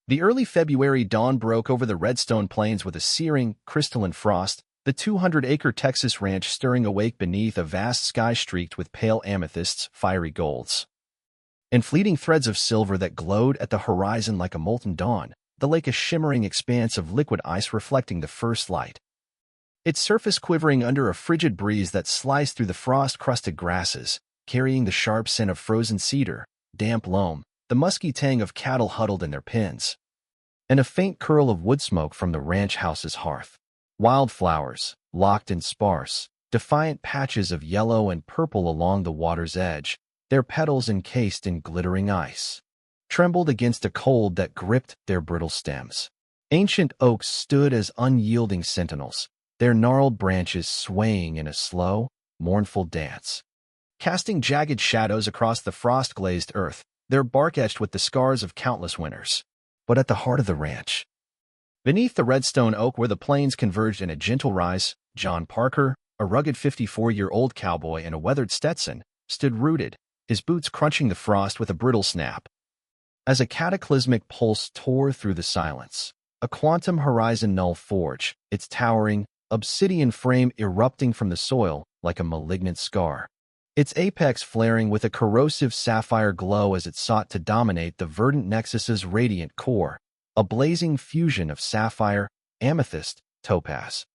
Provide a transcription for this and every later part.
The early February dawn broke over the Redstone Plains with a searing, crystalline frost, the 200-acre Texas ranch stirring awake beneath a vast sky streaked with pale amethysts, fiery golds, and fleeting threads of silver that glowed at the horizon like a molten dawn, the lake a shimmering expanse of liquid ice reflecting the first light, its surface quivering under a frigid breeze that sliced through the frost-crusted grasses, carrying the sharp scent of frozen cedar, damp loam, the musky tang of cattle huddled in their pens, and a faint curl of wood smoke from the ranch house's hearth. Wildflowers, locked and sparse, defiant patches of yellow and purple along the water's edge, their petals encased in glittering ice, trembled against a cold that gripped their brittle stems. Ancient oaks stood as unyielding sentinels, their gnarled branches swaying in a slow, mournful dance, casting jagged shadows across the frost-glazed earth, their bark etched with the scars of countless winters. But at the heart of the ranch, beneath the redstone oak where the plains converged in a gentle rise, John Parker, a rugged 54-year-old cowboy in a weathered Stetson, stood rooted, his boots crunching the frost with a brittle snap. As a cataclysmic pulse tore through the silence, a quantum horizon null forge, its towering, obsidian frame erupting from the soil like a malignant scar, its apex flaring with a corrosive sapphire glow as it sought to dominate the verdant Nexus's radiant core, a blazing fusion of sapphire, amethyst, topaz,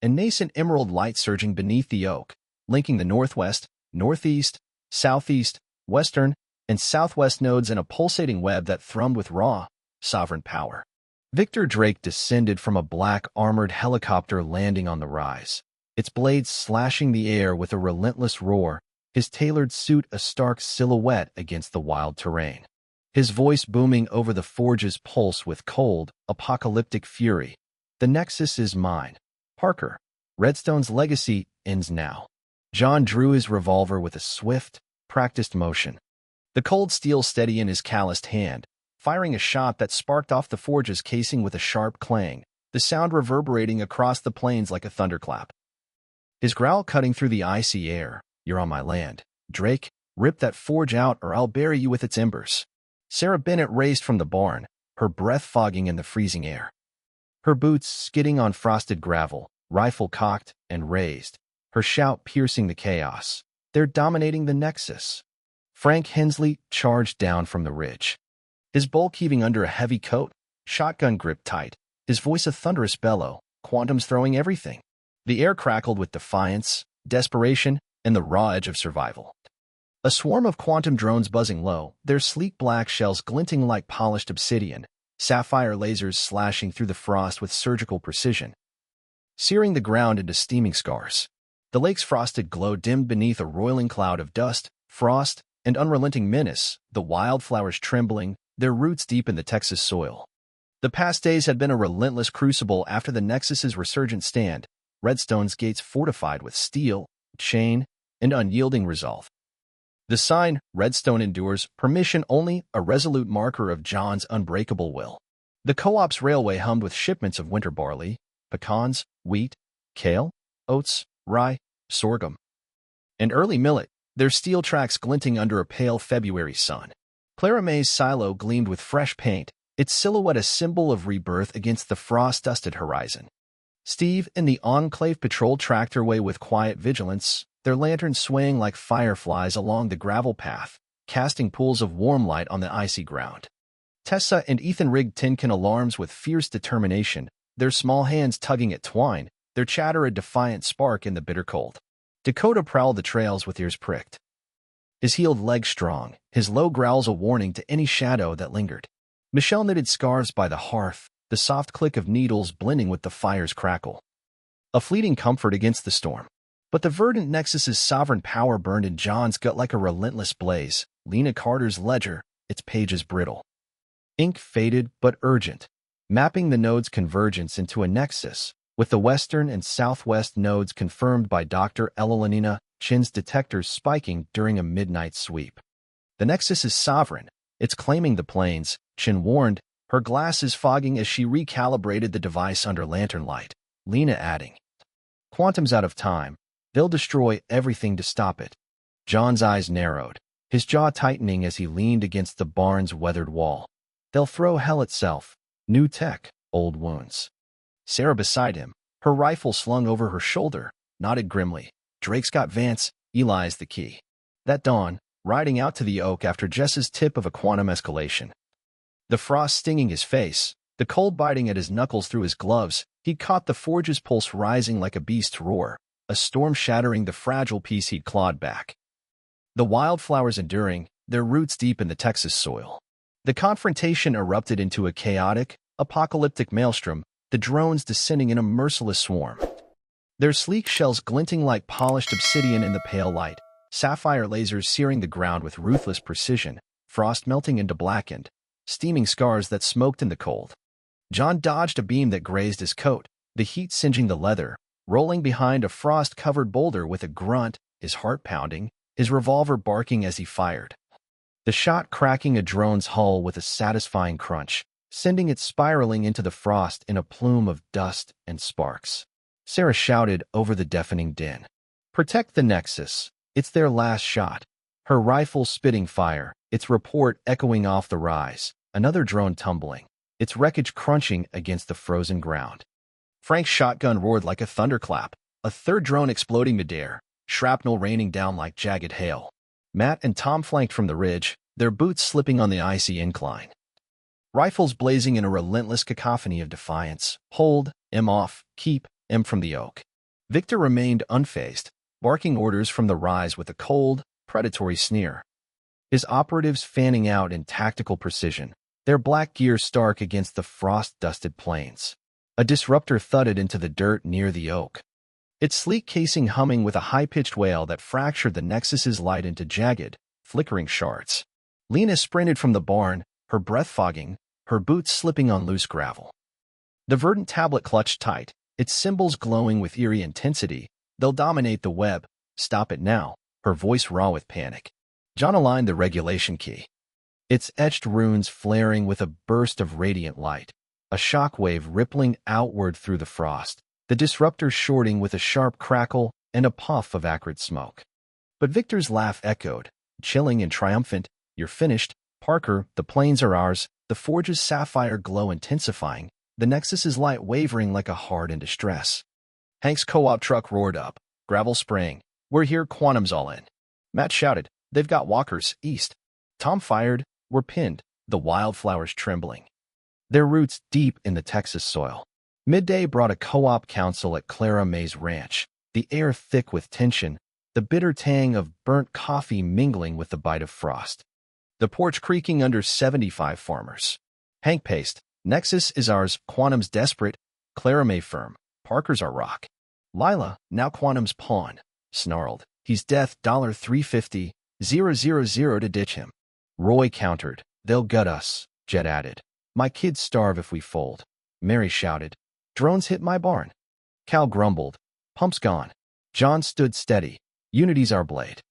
and nascent emerald light surging beneath the oak, linking the northwest, northeast, southeast, western, and southwest nodes in a pulsating web that thrummed with raw, sovereign power. Victor Drake descended from a black armored helicopter landing on the rise, its blades slashing the air with a relentless roar, his tailored suit a stark silhouette against the wild terrain, his voice booming over the forge's pulse with cold, apocalyptic fury. The Nexus is mine. Parker, Redstone's legacy ends now. John drew his revolver with a swift, practiced motion, the cold steel steady in his calloused hand, firing a shot that sparked off the forge's casing with a sharp clang, the sound reverberating across the plains like a thunderclap. His growl cutting through the icy air. "You're on my land, Drake. Rip that forge out or I'll bury you with its embers." Sarah Bennett raced from the barn, her breath fogging in the freezing air, her boots skidding on frosted gravel, rifle cocked and raised, her shout piercing the chaos. "They're dominating the Nexus." Frank Hensley charged down from the ridge, his bulk heaving under a heavy coat, shotgun gripped tight, his voice a thunderous bellow, quantums throwing everything. The air crackled with defiance, desperation, and the raw edge of survival. A swarm of quantum drones buzzing low, their sleek black shells glinting like polished obsidian, sapphire lasers slashing through the frost with surgical precision, searing the ground into steaming scars. The lake's frosted glow dimmed beneath a roiling cloud of dust, frost, and unrelenting menace, the wildflowers trembling, their roots deep in the Texas soil. The past days had been a relentless crucible after the Nexus's resurgent stand, Redstone's gates fortified with steel, chain, and unyielding resolve. The sign, "Redstone endures, permission only," a resolute marker of John's unbreakable will. The co-op's railway hummed with shipments of winter barley, pecans, wheat, kale, oats, rye, sorghum, and early millet, their steel tracks glinting under a pale February sun. Clara May's silo gleamed with fresh paint, its silhouette a symbol of rebirth against the frost-dusted horizon. Steve and the Enclave patrolled tractorway with quiet vigilance, their lanterns swaying like fireflies along the gravel path, casting pools of warm light on the icy ground. Tessa and Ethan rigged tin can alarms with fierce determination, their small hands tugging at twine, their chatter a defiant spark in the bitter cold. Dakota prowled the trails with ears pricked, his heeled legs strong, his low growls a warning to any shadow that lingered. Michelle knitted scarves by the hearth, the soft click of needles blending with the fire's crackle, a fleeting comfort against the storm. But the verdant Nexus's sovereign power burned in John's gut like a relentless blaze. Lena Carter's ledger, its pages brittle, ink faded but urgent, mapping the node's convergence into a nexus, with the western and southwest nodes confirmed by Dr. Elalina Chin's detectors spiking during a midnight sweep. The Nexus is sovereign. It's claiming the plains, Chin warned, her glasses fogging as she recalibrated the device under lantern light. Lena adding, "Quantum's out of time. They'll destroy everything to stop it." John's eyes narrowed, his jaw tightening as he leaned against the barn's weathered wall. They'll throw hell itself. New tech, old wounds. Sarah beside him, her rifle slung over her shoulder, nodded grimly. Drake's got Vance, Eli's the key. That dawn, riding out to the oak after Jess's tip of a quantum escalation. The frost stinging his face, the cold biting at his knuckles through his gloves, he caught the forge's pulse rising like a beast's roar, a storm shattering the fragile peace he'd clawed back. The wildflowers enduring, their roots deep in the Texas soil. The confrontation erupted into a chaotic, apocalyptic maelstrom, the drones descending in a merciless swarm. Their sleek shells glinting like polished obsidian in the pale light, sapphire lasers searing the ground with ruthless precision, frost melting into blackened, steaming scars that smoked in the cold. John dodged a beam that grazed his coat, the heat singeing the leather, rolling behind a frost-covered boulder with a grunt, his heart pounding, his revolver barking as he fired. The shot cracking a drone's hull with a satisfying crunch, sending it spiraling into the frost in a plume of dust and sparks. Sarah shouted over the deafening din. "Protect the Nexus. It's their last shot." Her rifle spitting fire, its report echoing off the rise, another drone tumbling, its wreckage crunching against the frozen ground. Frank's shotgun roared like a thunderclap, a third drone exploding midair, shrapnel raining down like jagged hail. Matt and Tom flanked from the ridge, their boots slipping on the icy incline. Rifles blazing in a relentless cacophony of defiance. Hold, M off, keep, M from the oak. Victor remained unfazed, barking orders from the rise with a cold, predatory sneer. His operatives fanning out in tactical precision, their black gear stark against the frost-dusted plains. A disruptor thudded into the dirt near the oak, its sleek casing humming with a high-pitched wail that fractured the Nexus's light into jagged, flickering shards. Lena sprinted from the barn, her breath fogging, her boots slipping on loose gravel. The verdant tablet clutched tight, its symbols glowing with eerie intensity. "They'll dominate the web. Stop it now," her voice raw with panic. John aligned the regulation key, its etched runes flaring with a burst of radiant light, a shockwave rippling outward through the frost, the disruptor shorting with a sharp crackle and a puff of acrid smoke. But Victor's laugh echoed, chilling and triumphant. "You're finished, Parker, the plains are ours," the forge's sapphire glow intensifying, the Nexus's light wavering like a heart in distress. Hank's co-op truck roared up, gravel spraying. "We're here, Quantum's all in." Matt shouted, "They've got walkers, east." Tom fired, "We're pinned," the wildflowers trembling, their roots deep in the Texas soil. Midday brought a co-op council at Clara May's ranch, the air thick with tension, the bitter tang of burnt coffee mingling with the bite of frost. The porch creaking under 75 farmers. Hank paced, "Nexus is ours, Quantum's desperate, Clara May firm, Parker's our rock." Lila, now Quantum's pawn, snarled, "He's death, $350, 000 to ditch him." Roy countered, "They'll gut us," Jet added. "My kids starve if we fold." Mary shouted, "Drones hit my barn." Cal grumbled, "Pump's gone." John stood steady, "Unity's our blade."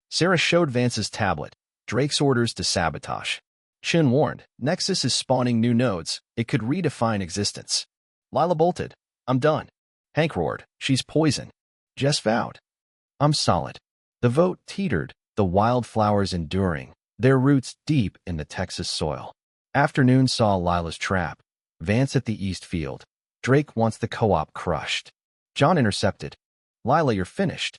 Sarah showed Vance's tablet, Drake's orders to sabotage. Chin warned, "Nexus is spawning new nodes. It could redefine existence." Lila bolted, "I'm done." Hank roared, "She's poison." Jess vowed, "I'm solid." The vote teetered, the wildflowers enduring, their roots deep in the Texas soil. Afternoon saw Lila's trap, Vance at the east field. Drake wants the co-op crushed. John intercepted, "Lila, you're finished."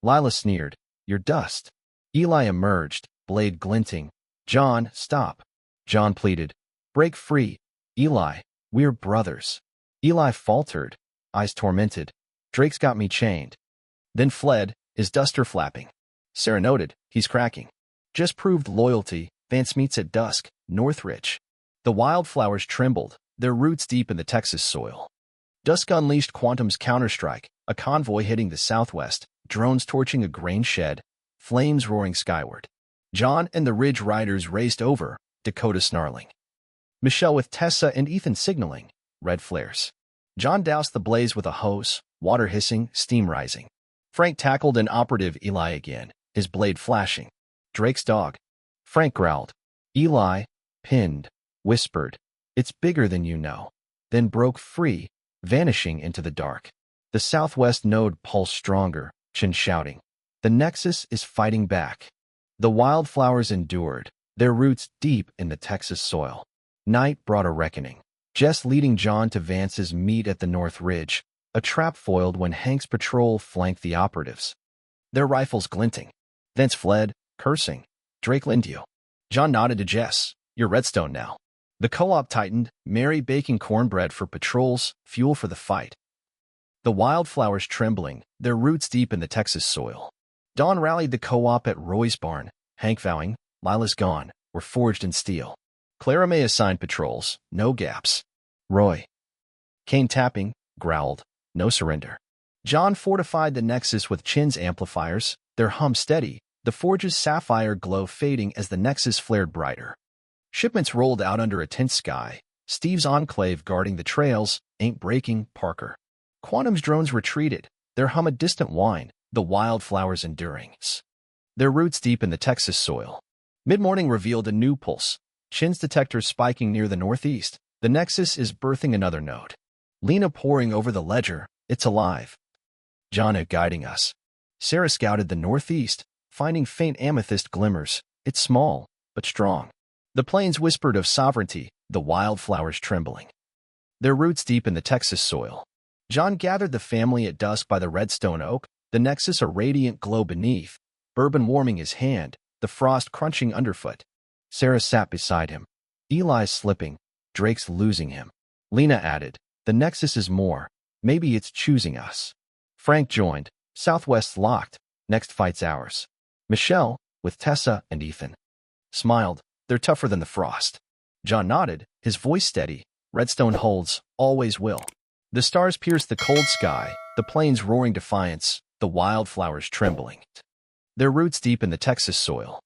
Lila sneered, "You're dust." Eli emerged, blade glinting. "John, stop." John pleaded, "Break free. Eli, we're brothers." Eli faltered, eyes tormented. "Drake's got me chained." Then fled, his duster flapping. Sarah noted, "He's cracking." Just proved loyalty. Vance meets at dusk, Northridge. The wildflowers trembled, their roots deep in the Texas soil. Dusk unleashed Quantum's counterstrike, a convoy hitting the southwest, drones torching a grain shed, flames roaring skyward. John and the Ridge Riders raced over, Dakota snarling. Michelle with Tessa and Ethan signaling, red flares. John doused the blaze with a hose, water hissing, steam rising. Frank tackled an operative Eli again, his blade flashing. Drake's dog. Frank growled. Eli, pinned, whispered, "It's bigger than you know," then broke free, vanishing into the dark. The southwest node pulsed stronger, Chin shouting, "The Nexus is fighting back." The wildflowers endured, their roots deep in the Texas soil. Night brought a reckoning. Jess leading John to Vance's meet at the North Ridge, a trap foiled when Hank's patrol flanked the operatives. Their rifles glinting. Vance fled, cursing. Drake linned you. John nodded to Jess. You're Redstone now. The co-op tightened, Mary baking cornbread for patrols, fuel for the fight. The wildflowers trembling, their roots deep in the Texas soil. Dawn rallied the co-op at Roy's barn, Hank vowing, Lila's gone, were forged in steel. Clara May assigned patrols, no gaps. Roy. Kane tapping, growled, no surrender. John fortified the Nexus with Chin's amplifiers, their hum steady, the forge's sapphire glow fading as the Nexus flared brighter. Shipments rolled out under a tense sky, Steve's enclave guarding the trails, ain't breaking, Parker. Quantum's drones retreated, their hum a distant whine, the wildflowers enduring. Their roots deep in the Texas soil. Mid-morning revealed a new pulse, Chin's detector spiking near the northeast. The Nexus is birthing another node. Lena poring over the ledger, it's alive. John guiding us. Sarah scouted the northeast, finding faint amethyst glimmers. It's small, but strong. The plains whispered of sovereignty, the wildflowers trembling. Their roots deep in the Texas soil. John gathered the family at dusk by the redstone oak, the Nexus a radiant glow beneath, bourbon warming his hand, the frost crunching underfoot. Sarah sat beside him. Eli's slipping, Drake's losing him. Lena added, the Nexus is more, maybe it's choosing us. Frank joined, Southwest's locked, next fight's ours. Michelle, with Tessa and Ethan. Smiled, they're tougher than the frost. John nodded, his voice steady, Redstone holds, always will. The stars pierced the cold sky, the plains roaring defiance, the wildflowers trembling. Their roots deep in the Texas soil.